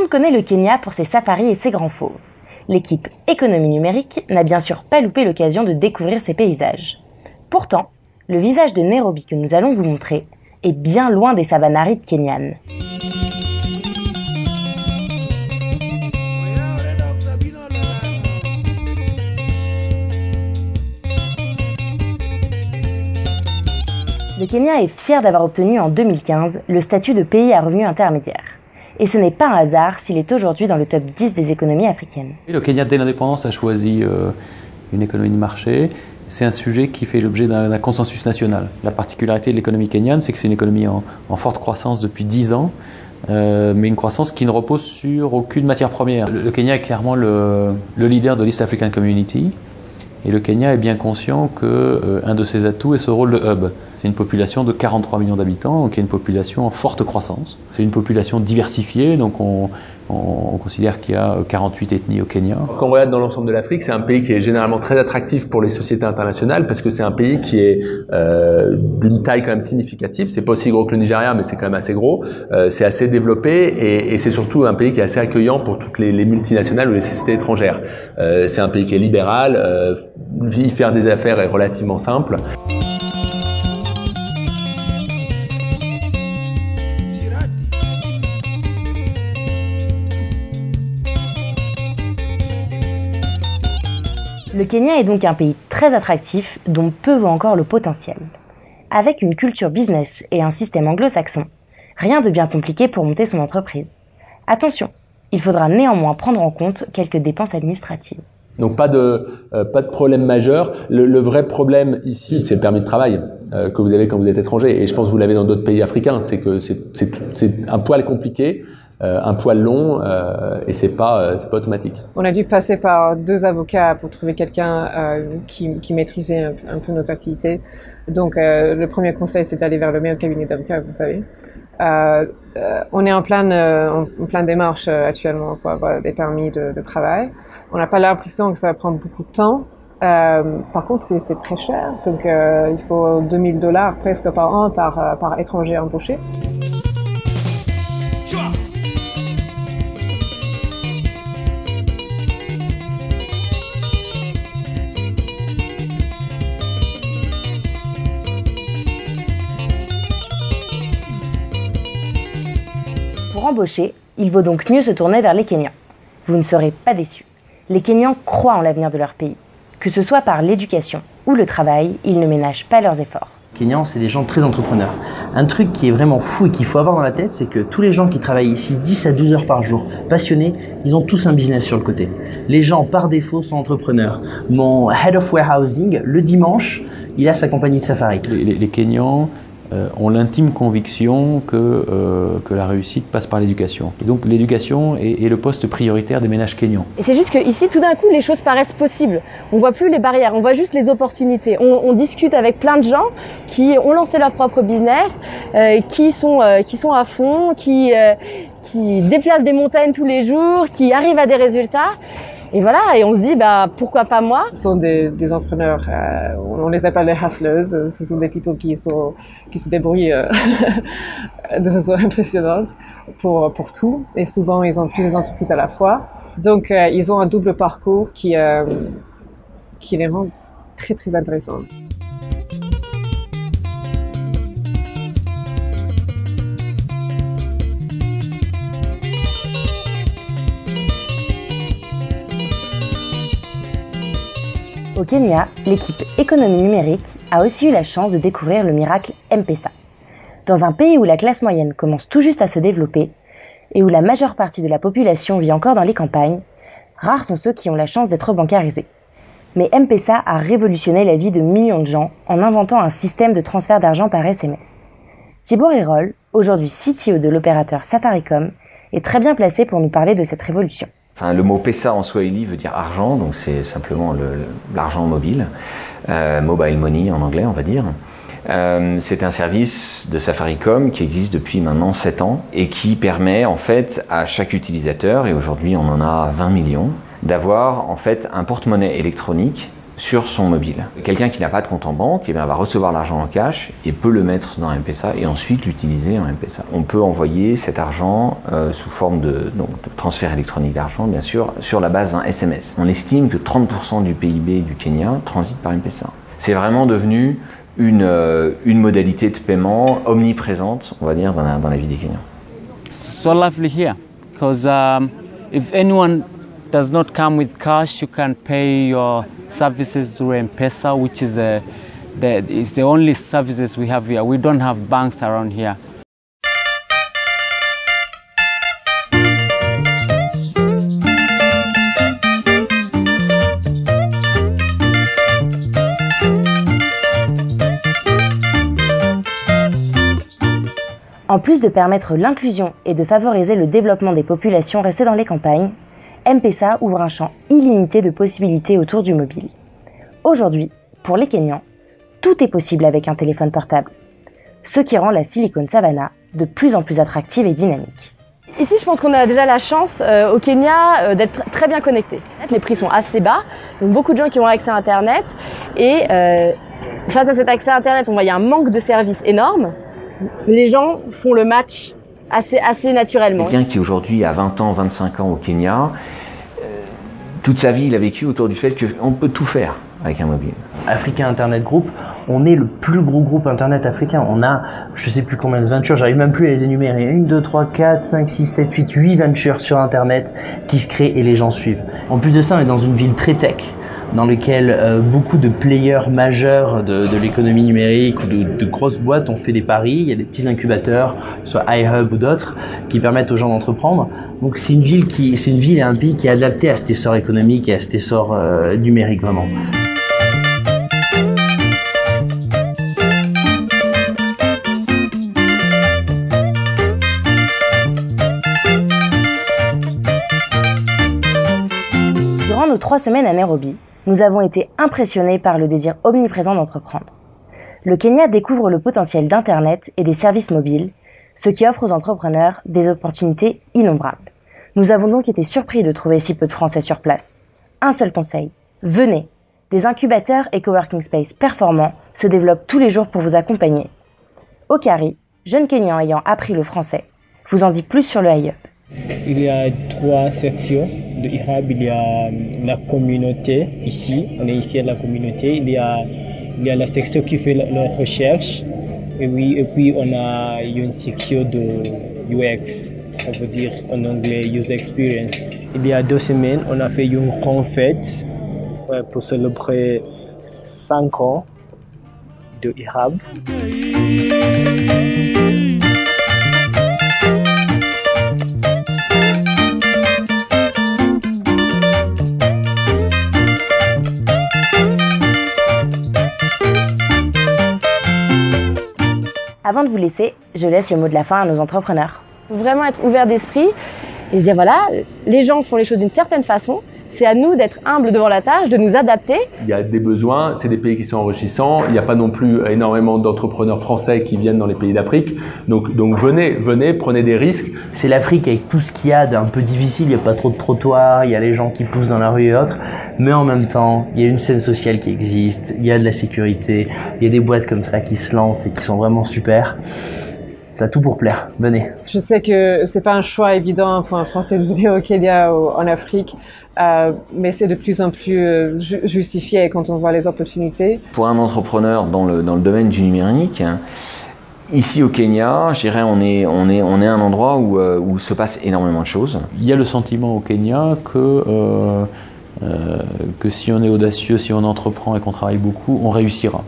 monde connaît le Kenya pour ses safaris et ses grands fauves. L'équipe Économie numérique n'a bien sûr pas loupé l'occasion de découvrir ces paysages. Pourtant, le visage de Nairobi que nous allons vous montrer est bien loin des savanes arides kenyanes. Le Kenya est fier d'avoir obtenu en 2015 le statut de pays à revenu intermédiaire. Et ce n'est pas un hasard s'il est aujourd'hui dans le top 10 des économies africaines. Le Kenya, dès l'indépendance, a choisi une économie de marché. C'est un sujet qui fait l'objet d'un consensus national. La particularité de l'économie kenyane, c'est que c'est une économie en forte croissance depuis 10 ans, mais une croissance qui ne repose sur aucune matière première. Le Kenya est clairement le leader de l'East African Community. Et le Kenya est bien conscient qu'un de ses atouts est ce rôle de hub. C'est une population de 43 millions d'habitants, donc il y a une population en forte croissance. C'est une population diversifiée, donc on considère qu'il y a 48 ethnies au Kenya. Quand on regarde dans l'ensemble de l'Afrique, c'est un pays qui est généralement très attractif pour les sociétés internationales parce que c'est un pays qui est d'une taille quand même significative. C'est pas aussi gros que le Nigeria, mais c'est quand même assez gros. C'est assez développé et c'est surtout un pays qui est assez accueillant pour toutes les multinationales ou les sociétés étrangères. C'est un pays qui est libéral. Y faire des affaires est relativement simple. Le Kenya est donc un pays très attractif dont peu voient encore le potentiel. Avec une culture business et un système anglo-saxon, rien de bien compliqué pour monter son entreprise. Attention, il faudra néanmoins prendre en compte quelques dépenses administratives. Donc pas de problème majeur. Le vrai problème ici, c'est le permis de travail que vous avez quand vous êtes étranger. Et je pense que vous l'avez dans d'autres pays africains. C'est que c'est un poil compliqué, un poil long, et c'est pas automatique. On a dû passer par 2 avocats pour trouver quelqu'un qui maîtrisait un peu notre activité. Donc le premier conseil, c'est d'aller vers le meilleur cabinet d'avocats, vous savez. On est en pleine démarche actuellement pour avoir des permis de travail. On n'a pas l'impression que ça va prendre beaucoup de temps. Par contre, c'est très cher. Donc, il faut $2000 presque par an par étranger embauché. Pour embaucher, il vaut donc mieux se tourner vers les Kenyans. Vous ne serez pas déçus. Les Kenyans croient en l'avenir de leur pays. Que ce soit par l'éducation ou le travail, ils ne ménagent pas leurs efforts. Les Kenyans, c'est des gens très entrepreneurs. Un truc qui est vraiment fou et qu'il faut avoir dans la tête, c'est que tous les gens qui travaillent ici 10 à 12 heures par jour, passionnés, ils ont tous un business sur le côté. Les gens, par défaut, sont entrepreneurs. Mon head of warehousing, le dimanche, il a sa compagnie de safari. Les Kenyans ont l'intime conviction que la réussite passe par l'éducation. Et donc l'éducation est le poste prioritaire des ménages kenyans. Et c'est juste qu'ici, tout d'un coup, les choses paraissent possibles. On voit plus les barrières, on voit juste les opportunités. On discute avec plein de gens qui ont lancé leur propre business, qui sont à fond, qui déplacent des montagnes tous les jours, qui arrivent à des résultats. Et voilà, et on se dit, pourquoi pas moi? Ce sont des entrepreneurs, on les appelle les hustlers. Ce sont des people qui se débrouillent de façon impressionnante pour tout. Et souvent, ils ont plusieurs entreprises à la fois. Donc, ils ont un double parcours qui les rend très, très intéressants. Au Kenya, l'équipe Économie numérique a aussi eu la chance de découvrir le miracle M-Pesa. Dans un pays où la classe moyenne commence tout juste à se développer et où la majeure partie de la population vit encore dans les campagnes, rares sont ceux qui ont la chance d'être bancarisés. Mais M-Pesa a révolutionné la vie de millions de gens en inventant un système de transfert d'argent par SMS. Thibaut Rirol, aujourd'hui CTO de l'opérateur Safaricom, est très bien placé pour nous parler de cette révolution. Enfin, le mot Pesa en swahili veut dire argent, donc c'est simplement l'argent mobile, mobile money en anglais on va dire. C'est un service de Safaricom qui existe depuis maintenant 7 ans et qui permet en fait à chaque utilisateur, et aujourd'hui on en a 20 millions, d'avoir en fait un porte-monnaie électronique sur son mobile. Quelqu'un qui n'a pas de compte en banque, eh bien, va recevoir l'argent en cash et peut le mettre dans un M-Pesa et ensuite l'utiliser en M-Pesa. On peut envoyer cet argent sous forme de transfert électronique d'argent, bien sûr, sur la base d'un SMS. On estime que 30% du PIB du Kenya transite par M-Pesa. C'est vraiment devenu une modalité de paiement omniprésente, on va dire, dans la vie des Kenyans. So lovely here, because if anyone does not come with cash, you can pay your services through M-Pesa, which is the only services we have here. We don't have banks around here. En plus de permettre l'inclusion et de favoriser le développement des populations restées dans les campagnes, M-Pesa ouvre un champ illimité de possibilités autour du mobile. Aujourd'hui, pour les Kenyans, tout est possible avec un téléphone portable, ce qui rend la Silicon Savannah de plus en plus attractive et dynamique. Ici, je pense qu'on a déjà la chance au Kenya d'être très bien connectés. Les prix sont assez bas, donc beaucoup de gens qui ont accès à Internet. Et face à cet accès à Internet, on voit qu'il y a un manque de services énorme. Les gens font le match assez naturellement. Quelqu'un qui aujourd'hui a 20 ans, 25 ans au Kenya, toute sa vie il a vécu autour du fait qu'on peut tout faire avec un mobile. Africa Internet Group, on est le plus gros groupe internet africain. On a, je sais plus combien de ventures, j'arrive même plus à les énumérer. 1, 2, 3, 4, 5, 6, 7, 8, 8 ventures sur internet qui se créent et les gens suivent. En plus de ça, on est dans une ville très tech, dans lequel beaucoup de players majeurs de l'économie numérique ou de grosses boîtes ont fait des paris. Il y a des petits incubateurs, soit iHub ou d'autres, qui permettent aux gens d'entreprendre. Donc c'est une ville et un pays qui est adapté à cet essor économique et à cet essor numérique vraiment. Durant nos 3 semaines à Nairobi, nous avons été impressionnés par le désir omniprésent d'entreprendre. Le Kenya découvre le potentiel d'Internet et des services mobiles, ce qui offre aux entrepreneurs des opportunités innombrables. Nous avons donc été surpris de trouver si peu de Français sur place. Un seul conseil, venez. Des incubateurs et coworking space performants se développent tous les jours pour vous accompagner. Okari, jeune Kenyan ayant appris le français, vous en dit plus sur le iHub. Il y a 3 sections de iHub. Il y a la communauté ici, on est ici à la communauté. Il y a la section qui fait la recherche et puis on a une section de UX, ça veut dire en anglais User Experience. Il y a 2 semaines, on a fait une grande fête pour célébrer 5 ans de iHub. Avant de vous laisser, je laisse le mot de la fin à nos entrepreneurs. Il faut vraiment être ouvert d'esprit et se dire voilà, les gens font les choses d'une certaine façon, c'est à nous d'être humbles devant la tâche, de nous adapter. Il y a des besoins, c'est des pays qui sont enrichissants, il n'y a pas non plus énormément d'entrepreneurs français qui viennent dans les pays d'Afrique, donc venez, prenez des risques. C'est l'Afrique avec tout ce qu'il y a d'un peu difficile, il n'y a pas trop de trottoirs, il y a les gens qui poussent dans la rue et autres, mais en même temps, il y a une scène sociale qui existe, il y a de la sécurité, il y a des boîtes comme ça qui se lancent et qui sont vraiment super. T'as tout pour plaire, venez. Je sais que c'est pas un choix évident pour un Français de venir au Kenya ou en Afrique, mais c'est de plus en plus justifié quand on voit les opportunités. Pour un entrepreneur dans le domaine du numérique, ici au Kenya, je dirais on est un endroit où se passe énormément de choses. Il y a le sentiment au Kenya que si on est audacieux, si on entreprend et qu'on travaille beaucoup, on réussira.